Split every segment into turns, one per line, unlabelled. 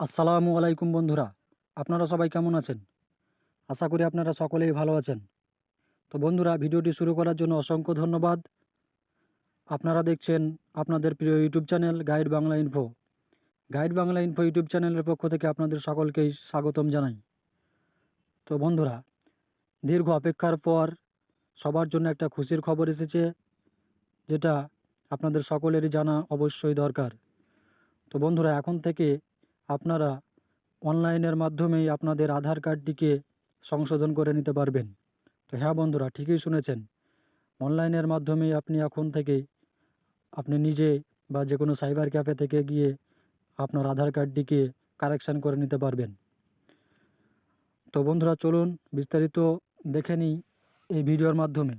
আসসালামু আলাইকুম বন্ধুরা, আপনারা সবাই কেমন আছেন? আশা করি আপনারা সকলেই ভালো আছেন। তো বন্ধুরা, ভিডিওটি শুরু করার জন্য অসংখ্য ধন্যবাদ। আপনারা দেখছেন আপনাদের প্রিয় YouTube channel guide Bangla info. Guide Bangla info YouTube চ্যানেলের পক্ষ থেকে আপনাদের সকলকেই স্বাগতম জানাই। তো বন্ধুরা, দীর্ঘ অপেক্ষার পর সবার জন্য একটা খুশির খবর এসেছে, যেটা আপনাদের সকলেরই জানা অবশ্যই দরকার। তো বন্ধুরা, এখন থেকে আপনারা অনলাইনের মাধ্যমেই আপনাদের আধার কার্ডটিকে সংশোধন করে নিতে পারবেন। তো হ্যাঁ বন্ধুরা, ঠিকই শুনেছেন। অনলাইনের মাধ্যমেই আপনি এখন থেকে আপনি নিজে বা যে কোনো সাইবার ক্যাফে থেকে গিয়ে আপনার আধার কার্ডটিকে কারেকশান করে নিতে পারবেন। তো বন্ধুরা, চলুন বিস্তারিত দেখে নিই এই ভিডিওর মাধ্যমে।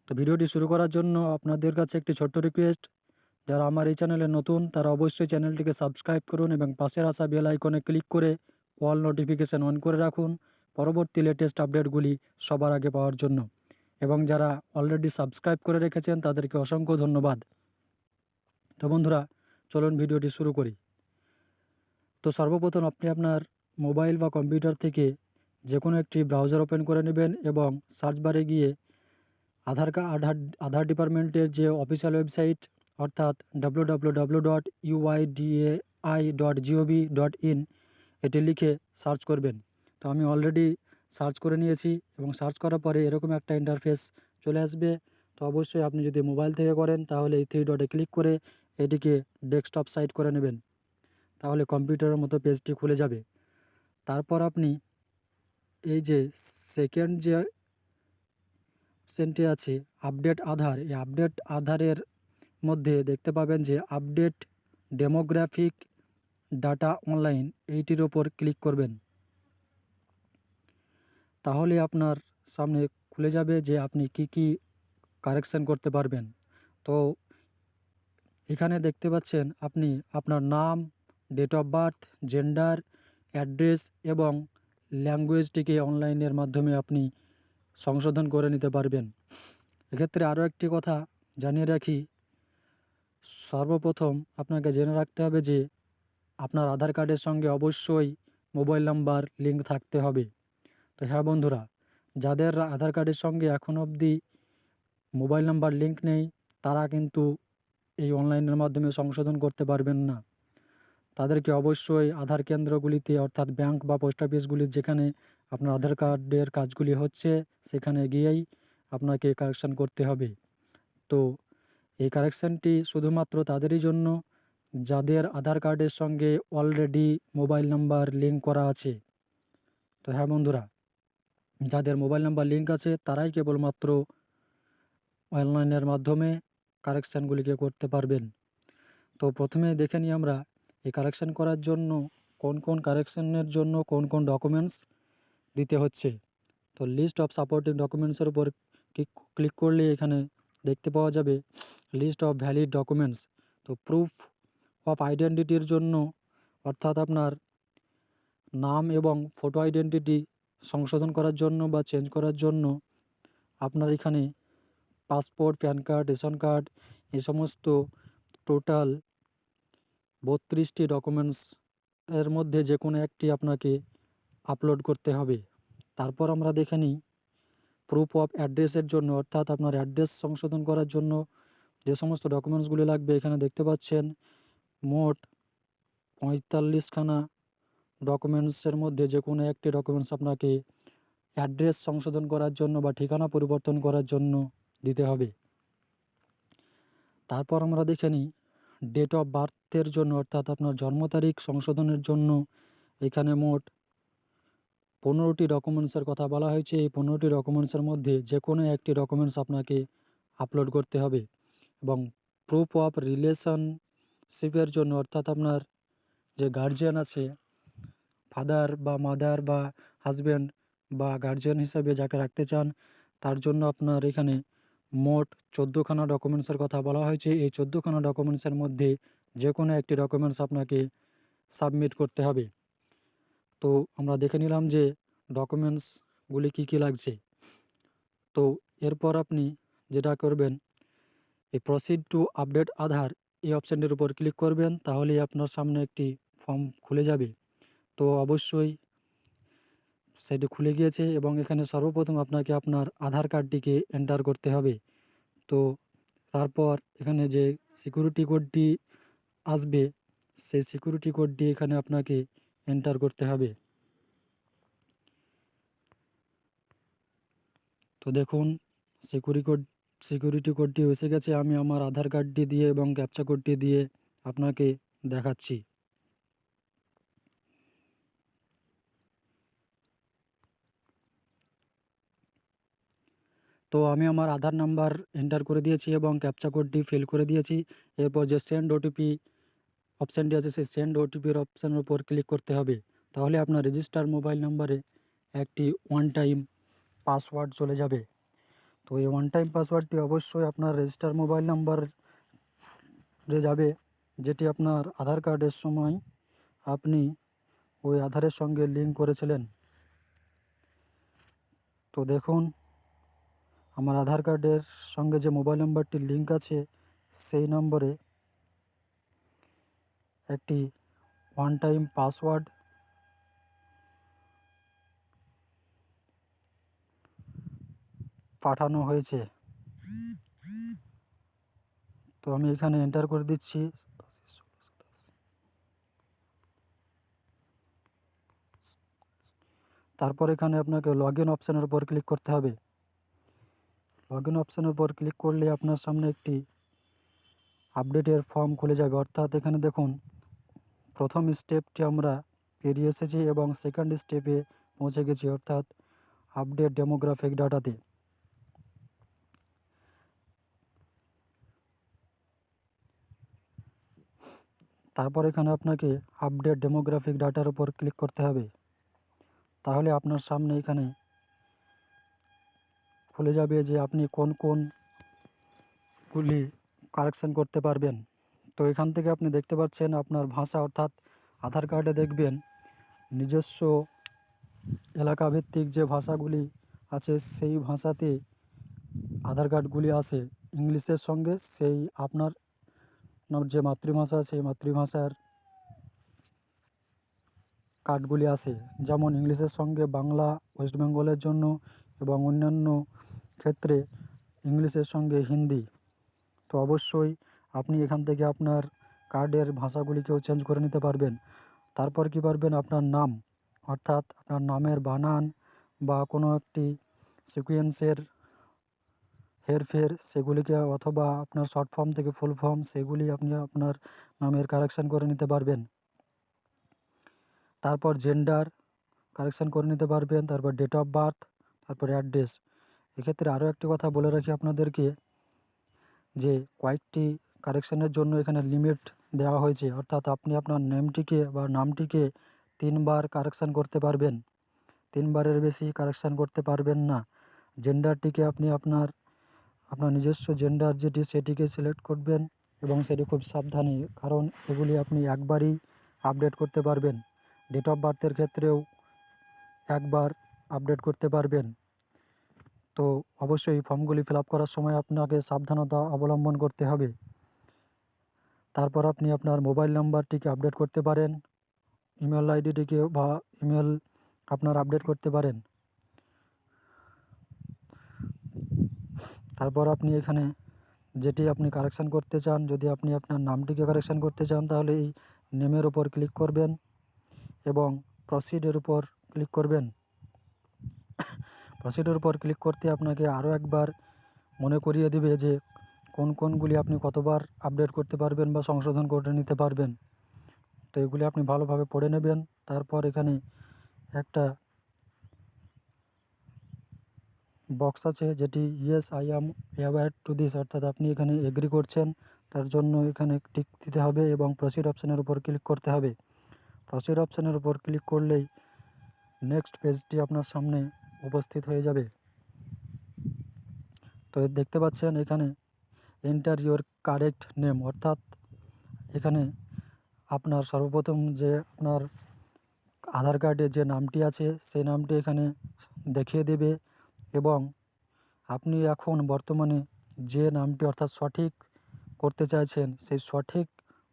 তো ভিডিওটি শুরু করার জন্য আপনাদের কাছে একটি ছোট্ট রিকোয়েস্ট, যারা আমার এই চ্যানেলে নতুন তারা অবশ্যই চ্যানেলটিকে সাবস্ক্রাইব করুন এবং পাশের আসা বেল আইকনে ক্লিক করে অল নোটিফিকেশান অন করে রাখুন পরবর্তী লেটেস্ট আপডেটগুলি সবার আগে পাওয়ার জন্য। এবং যারা অলরেডি সাবস্ক্রাইব করে রেখেছেন তাদেরকে অসংখ্য ধন্যবাদ। তো বন্ধুরা, চলুন ভিডিওটি শুরু করি। তো সর্বপ্রথম আপনি আপনার মোবাইল বা কম্পিউটার থেকে যে কোনো একটি ব্রাউজার ওপেন করে নেবেন এবং সার্চ বারে গিয়ে আধার ডিপার্টমেন্টের যে অফিসিয়াল ওয়েবসাইট, অর্থাৎ www.uidai.gov.in এটি লিখে সার্চ করবেন। তো আমি অলরেডি সার্চ করে নিয়েছি এবং সার্চ করার পরে এরকম একটা ইন্টারফেস চলে আসবে। তো অবশ্যই আপনি যদি মোবাইল থেকে করেন তাহলে এই থ্রি ডটে ক্লিক করে এটিকে ডেস্কটপ সাইট করে নেবেন, তাহলে কম্পিউটারের মতো পেজটি খুলে যাবে। তারপর আপনি এই যে সেকেন্ড যে অপশানটি আছে আপডেট আধার, এই আপডেট আধারের মধ্যে দেখতে পাবেন যে আপডেট ডেমোগ্রাফিক ডাটা অনলাইন, এইটির ওপর ক্লিক করবেন। তাহলে আপনার সামনে খুলে যাবে যে আপনি কি কি কারেকশান করতে পারবেন। তো এখানে দেখতে পাচ্ছেন আপনি আপনার নাম, date of birth, gender, address এবং ল্যাঙ্গুয়েজটিকে অনলাইনের মাধ্যমে আপনি সংশোধন করে নিতে পারবেন। এক্ষেত্রে আরও একটি কথা জানিয়ে রাখি, সর্বপ্রথম আপনাকে জেনে রাখতে হবে যে আপনার আধার কার্ডের সঙ্গে অবশ্যই মোবাইল নাম্বার লিঙ্ক থাকতে হবে। তো হ্যাঁ বন্ধুরা, যাদের আধার কার্ডের সঙ্গে এখনও অবধি মোবাইল নাম্বার লিঙ্ক নেই তারা কিন্তু এই অনলাইনের মাধ্যমে সংশোধন করতে পারবেন না। তাদেরকে অবশ্যই আধার কেন্দ্রগুলিতে, অর্থাৎ ব্যাংক বা পোস্ট অফিসগুলির যেখানে আপনার আধার কার্ডের কাজগুলি হচ্ছে সেখানে গিয়েই আপনাকে কারেকশান করতে হবে। তো এই কারেকশানটি শুধুমাত্র তাদেরই জন্য যাদের আধার কার্ডের সঙ্গে অলরেডি মোবাইল নাম্বার লিঙ্ক করা আছে। তো হ্যাঁ বন্ধুরা, যাদের মোবাইল নাম্বার লিঙ্ক আছে তারাই কেবলমাত্র অনলাইনের মাধ্যমে কারেকশানগুলিকে করতে পারবেন। তো প্রথমে দেখে নিই আমরা এই কারেকশান করার জন্য কোন কোন কারেকশানের জন্য কোন কোন ডকুমেন্টস দিতে হচ্ছে। তো লিস্ট অফ সাপোর্টিং ডকুমেন্টসের উপর ক্লিক করলে এখানে দেখতে পাওয়া যাবে লিস্ট অফ ভ্যালিড ডকুমেন্টস। তো প্রুফ অফ আইডেন্টিটির জন্য, অর্থাৎ আপনার নাম এবং ফটো আইডেন্টিটি সংশোধন করার জন্য বা চেঞ্জ করার জন্য আপনার এখানে passport, pan card, ration card, এই সমস্ত টোটাল 32টি ডকুমেন্টস এর মধ্যে যে কোনো একটি আপনাকে আপলোড করতে হবে। তারপর আমরা দেখে নিই প্রুফ অফ অ্যাড্রেসের জন্য, অর্থাৎ আপনার অ্যাড্রেস সংশোধন করার জন্য যে সমস্ত ডকুমেন্টসগুলি লাগবে। এখানে দেখতে পাচ্ছেন মোট 45খানা ডকুমেন্টসের মধ্যে যে কোনো একটি ডকুমেন্টস আপনাকে অ্যাড্রেস সংশোধন করার জন্য বা ঠিকানা পরিবর্তন করার জন্য দিতে হবে। তারপর আমরা দেখে নিই ডেট অফ বার্থের জন্য, অর্থাৎ আপনার জন্ম তারিখ সংশোধনের জন্য এখানে মোট 15টি ডকুমেন্টসের কথা বলা হয়েছে। এই 15টি ডকুমেন্টসের মধ্যে যে কোনো একটি ডকুমেন্টস আপনাকে আপলোড করতে হবে। এবং প্রুফ অফ রিলেশনশিপের জন্য, অর্থাৎ আপনার যে গার্জিয়ান আছে, ফাদার বা মাদার বা হাজব্যান্ড বা গার্জিয়ান হিসাবে যাকে রাখতে চান, তার জন্য আপনার এখানে মোট 14খানা ডকুমেন্টসের কথা বলা হয়েছে। এই 14খানা ডকুমেন্টসের মধ্যে যে কোনো একটি ডকুমেন্টস আপনাকে সাবমিট করতে হবে। তো আমরা দেখে নিলাম যে ডকুমেন্টসগুলি কী কী লাগছে। তো এরপর আপনি যেটা করবেন, এই প্রসিড টু আপডেট আধার এই অপশানটির উপর ক্লিক করবেন। তাহলেই আপনার সামনে একটি ফর্ম খুলে যাবে। তো অবশ্যই সেটি খুলে গিয়েছে এবং এখানে সর্বপ্রথম আপনাকে আপনার আধার কার্ডটিকে এন্টার করতে হবে। তো তারপর এখানে যে সিকিউরিটি কোডটি আসবে, সেই সিকিউরিটি কোডটি এখানে আপনাকে এন্টার করতে হবে। তো দেখুন সিকিউরিটি কোডটি এসে গেছে। আমি আমার আধার কার্ডটি দিয়ে এবং ক্যাপচা কোডটি দিয়ে আপনাকে দেখাচ্ছি। তো আমি আমার আধার নাম্বার এন্টার করে দিয়েছি এবং ক্যাপচা কোডটি ফিল করে দিয়েছি। এরপর যে সেন্ড ওটিপি অপশানটি আছে, সেই সেন্ড ওটিপির অপশানের উপর ক্লিক করতে হবে। তাহলে আপনার রেজিস্টার মোবাইল নাম্বারে একটি ওয়ান টাইম পাসওয়ার্ড চলে যাবে। তো এই ওয়ান টাইম পাসওয়ার্ডটি অবশ্যই আপনার রেজিস্টার মোবাইল নাম্বারে যাবে, যেটি আপনার আধার কার্ডের সময় আপনি ওই আধারের সঙ্গে লিঙ্ক করেছিলেন। তো দেখুন, আমার আধার কার্ডের সঙ্গে যে মোবাইল নাম্বারটি লিঙ্ক আছে, সেই নম্বরে একটি ওয়ান টাইম পাসওয়ার্ড পাঠানো হয়েছে। তো আমি এখানে এন্টার করে দিচ্ছি। তারপর এখানে আপনাকে লগ ইন অপশানের উপর ক্লিক করতে হবে। লগ ইন অপশানের উপর ক্লিক করলে আপনার সামনে একটি আপডেটের ফর্ম খুলে যাবে। অর্থাৎ এখানে দেখুন, প্রথম স্টেপটি আমরা পেরিয়ে এসেছি এবং সেকেন্ড স্টেপে পৌঁছে গেছি, অর্থাৎ আপডেট ডেমোগ্রাফিক ডাটাতে। তারপর এখানে আপনাকে আপডেট ডেমোগ্রাফিক ডাটার উপর ক্লিক করতে হবে। তাহলে আপনার সামনে এখানে খুলে যাবে যে আপনি কোন কোনগুলি কারেকশন করতে পারবেন। তো এখান থেকে আপনি দেখতে পাচ্ছেন আপনার ভাষা, অর্থাৎ আধার কার্ডে দেখবেন নিজস্ব এলাকাভিত্তিক যে ভাষাগুলি আছে, সেই ভাষাতে আধার কার্ডগুলি আসে ইংলিশের সঙ্গে। সেই আপনার যে মাতৃভাষা, সেই মাতৃভাষার কার্ডগুলি আসে। যেমন ইংলিশের সঙ্গে বাংলা ওয়েস্ট বেঙ্গলের জন্য, এবং অন্যান্য ক্ষেত্রে ইংলিশের সঙ্গে হিন্দি। তো অবশ্যই আপনি এখান থেকে আপনার কার্ডের ভাষাগুলিকেও চেঞ্জ করে নিতে পারবেন। তারপর কি পারবেন, আপনার নাম, অর্থাৎ আপনার নামের বানান বা কোনো একটি সিকোয়েন্সের হেরফের, সেগুলিকে, অথবা আপনার শর্ট ফর্ম থেকে ফুল ফর্ম, সেগুলি আপনি আপনার নামের কারেকশান করে নিতে পারবেন। তারপর জেন্ডার কারেকশান করে নিতে পারবেন। তারপর ডেট অফ বার্থ, তারপর অ্যাড্রেস। এক্ষেত্রে আরও একটি কথা বলে রাখি আপনাদেরকে, যে কয়েকটি কারেকশানের জন্য এখানে লিমিট দেওয়া হয়েছে। অর্থাৎ আপনি আপনার নেমটিকে বা নামটিকে 3 বার কারেকশান করতে পারবেন, 3 বারের বেশি কারেকশান করতে পারবেন না। জেন্ডারটিকে আপনি আপনার নিজস্ব জেন্ডার যেটি, সেটিকে সিলেক্ট করবেন এবং সেটি খুব সাবধানে, কারণ এগুলি আপনি একবারই আপডেট করতে পারবেন। ডেট অফ বার্থের ক্ষেত্রেও একবার আপডেট করতে পারবেন। তো অবশ্যই এই ফর্মগুলি ফিল আপ করার সময় আপনাকে সাবধানতা অবলম্বন করতে হবে। তারপর আপনি আপনার মোবাইল নাম্বারটিকে আপডেট করতে পারেন, ইমেল আইডিটিকে বা ইমেল আপনার আপডেট করতে পারেন। তারপর আপনি এখানে যেটি আপনি কারেকশান করতে চান, যদি আপনি আপনার নামটিকে কারেকশান করতে চান, তাহলে এই নেমের ওপর ক্লিক করবেন এবং প্রসিডের উপর ক্লিক করবেন। প্রসিডের উপর ক্লিক করতে আপনাকে আরও একবার মনে করিয়ে দিবে যে কোনগুলি আপনি কতবার আপডেট করতে পারবেন বা সংশোধন করে নিতে পারবেন। তো এগুলি আপনি ভালোভাবে পড়ে নেবেন। তারপর এখানে একটা বক্স আছে, যেটি yes I am aware to this, অর্থাৎ আপনি এখানে এগ্রি করছেন, তার জন্য এখানে টিক দিতে হবে এবং প্রসিড অপশানের উপর ক্লিক করতে হবে। প্রসিড অপশানের উপর ক্লিক করলেই নেক্সট পেজটি আপনার সামনে উপস্থিত হয়ে যাবে। তো দেখতে পাচ্ছেন এখানে এন্টার ইওর কারেক্ট নেম, অর্থাৎ এখানে আপনার সর্বপ্রথম যে আপনার আধার কার্ডে যে নামটি আছে, সেই নামটি এখানে দেখিয়ে দেবে এবং আপনি এখন বর্তমানে যে নামটি অর্থাৎ সঠিক করতে চাইছেন, সেই সঠিক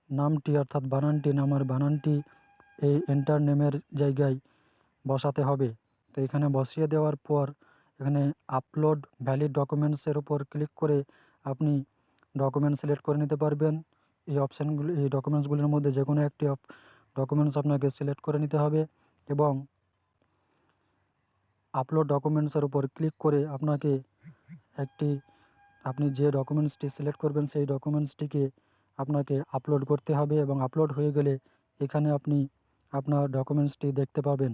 নামটি অর্থাৎ বানানটি, নামের বানানটি এই এন্টার নেমের জায়গায় বসাতে হবে। তো এখানে বসিয়ে দেওয়ার পর এখানে আপলোড ভ্যালিড ডকুমেন্টসের উপর ক্লিক করে আপনি ডকুমেন্ট সিলেক্ট করে নিতে পারবেন। এই ডকুমেন্টসগুলির মধ্যে যে কোনো একটি ডকুমেন্টস আপনাকে সিলেক্ট করে নিতে হবে এবং আপলোড ডকুমেন্টসের উপর ক্লিক করে আপনি যে ডকুমেন্টসটি সিলেক্ট করবেন সেই ডকুমেন্টসটিকে আপনাকে আপলোড করতে হবে এবং আপলোড হয়ে গেলে এখানে আপনি আপনার ডকুমেন্টসটি দেখতে পাবেন।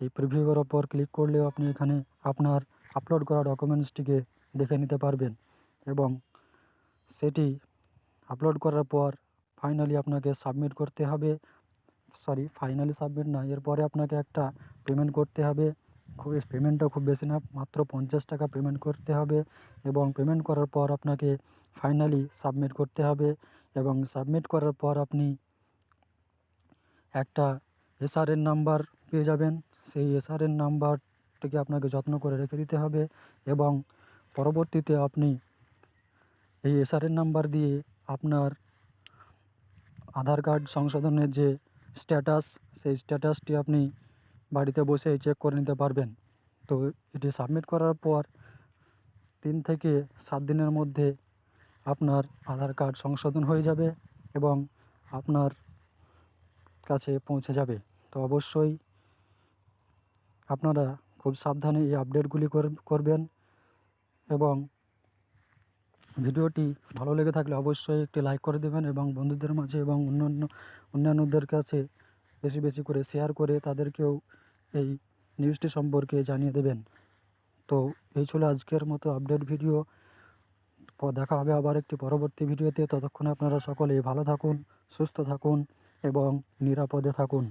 এই প্রিভিউয়ের ওপর ক্লিক করলেও আপনি এখানে আপনার আপলোড করা ডকুমেন্টসটিকে দেখে নিতে পারবেন এবং সেটি আপলোড করার পর ফাইনালি আপনাকে সাবমিট করতে হবে। ফাইনালি সাবমিট না, এরপরে আপনাকে একটা পেমেন্ট করতে হবে। পেমেন্টটা খুব বেশি না, মাত্র 50 টাকা পেমেন্ট করতে হবে এবং পেমেন্ট করার পর আপনাকে ফাইনালি সাবমিট করতে হবে এবং সাবমিট করার পর আপনি একটা এসআরএন নাম্বার পেয়ে যাবেন। সেই এসআরএন নাম্বারটিকে আপনাকে যত্ন করে রেখে দিতে হবে এবং পরবর্তীতে আপনি এই এসআরএন নাম্বার দিয়ে আপনার আধার কার্ড সংশোধনের যে স্ট্যাটাস, সেই স্ট্যাটাসটি আপনি বাড়িতে বসেই চেক করে নিতে পারবেন। তো এটি সাবমিট করার পর 3 থেকে 7 দিনের মধ্যে আপনার আধার কার্ড সংশোধন হয়ে যাবে এবং আপনার কাছে পৌঁছে যাবে। তো অবশ্যই আপনারা খুব সাবধানে এই আপডেটগুলি করবেন এবং ভিডিওটি ভালো লেগে থাকলে অবশ্যই একটি লাইক করে দেবেন এবং বন্ধুদের মাঝে এবং অন্যান্যদের কাছে বেশি বেশি করে শেয়ার করে তাদেরকেও এই নিউজটি সম্পর্কে জানিয়ে দেবেন। তো এই ছিল আজকের মতো আপডেট ভিডিও। দেখা হবে আবার একটি পরবর্তী ভিডিওতে। ততক্ষণে আপনারা সকলেই ভালো থাকুন, সুস্থ থাকুন এবং নিরাপদে থাকুন।